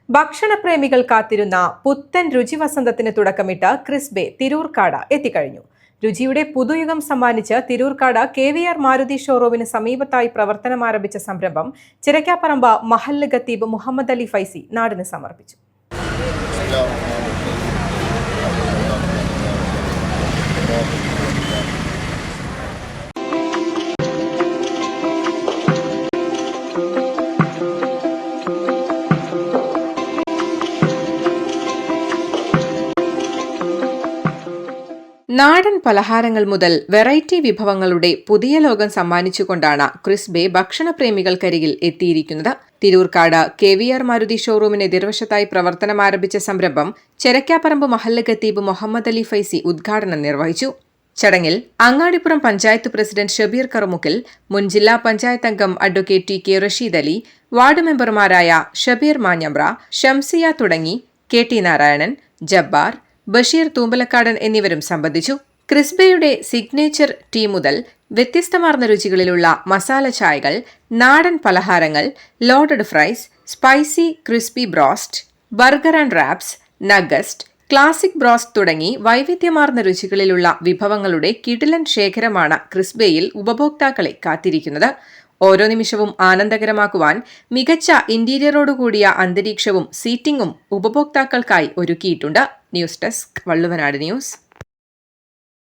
ഭക്ഷണപ്രേമികൾ കാത്തിരുന്ന പുത്തൻ രുചിവസന്തത്തിന് തുടക്കമിട്ട് ക്രിസ്ബെ തിരൂർക്കാട് എത്തിക്കഴിഞ്ഞു. രുചിയുടെ പുതുയുഗം സമ്മാനിച്ച് തിരൂർക്കാട് KVR മാരുതി ഷോറൂമിന് സമീപത്തായി പ്രവർത്തനമാരംഭിച്ച സംരംഭം ചിരക്കാപ്പറമ്പ് മഹല്ല് ഖത്തീബ് മുഹമ്മദ് അലി ഫൈസി നാടിന് സമർപ്പിച്ചു. നാടൻ പലഹാരങ്ങൾ മുതൽ വെറൈറ്റി വിഭവങ്ങളുടെ പുതിയ ലോകം സമ്മാനിച്ചുകൊണ്ടാണ് ക്രിസ്ബെ ഭക്ഷണപ്രേമികൾക്കരികിൽ എത്തിയിരിക്കുന്നത്. തിരൂർക്കാട് KVR മാരുതി ഷോറൂമിന് എതിർവശത്തായി പ്രവർത്തനമാരംഭിച്ച സംരംഭം ചെരക്കാപ്പറമ്പ് മഹല്ല് ഖത്തീബ് മുഹമ്മദ് അലി ഫൈസി ഉദ്ഘാടനം നിർവഹിച്ചു. ചടങ്ങിൽ അങ്ങാടിപ്പുറം പഞ്ചായത്ത് പ്രസിഡന്റ് ഷബീർ കറുമുക്കിൽ, മുൻ ജില്ലാ പഞ്ചായത്ത് അംഗം advocate TK Rasheed Ali, ward മെമ്പർമാരായ ഷബീർ മാഞ്ഞമ്പ്ര, ഷംസിയ തുടങ്ങി KT നാരായണൻ, ജബ്ബാർ, ബഷീർ തൂമ്പലക്കാടൻ എന്നിവരും സംബന്ധിച്ചു. ക്രിസ്ബെയുടെ സിഗ്നേച്ചർ ടീ മുതൽ വ്യത്യസ്തമാർന്ന രുചികളിലുള്ള മസാല ചായകൾ, നാടൻ പലഹാരങ്ങൾ, loaded fries, spicy crispy broast, burger and wraps, nuggets, classic broast തുടങ്ങി വൈവിധ്യമാർന്ന രുചികളിലുള്ള വിഭവങ്ങളുടെ കിടിലൻ ശേഖരമാണ് ക്രിസ്ബെയിൽ ഉപഭോക്താക്കളെ കാത്തിരിക്കുന്നത്. ഓരോ നിമിഷവും ആനന്ദകരമാക്കുവാൻ മികച്ച ഇന്റീരിയറോടുകൂടിയ അന്തരീക്ഷവും സീറ്റിംഗും ഉപഭോക്താക്കൾക്കായി ഒരുക്കിയിട്ടുണ്ട്. News desk, Valluvanad news.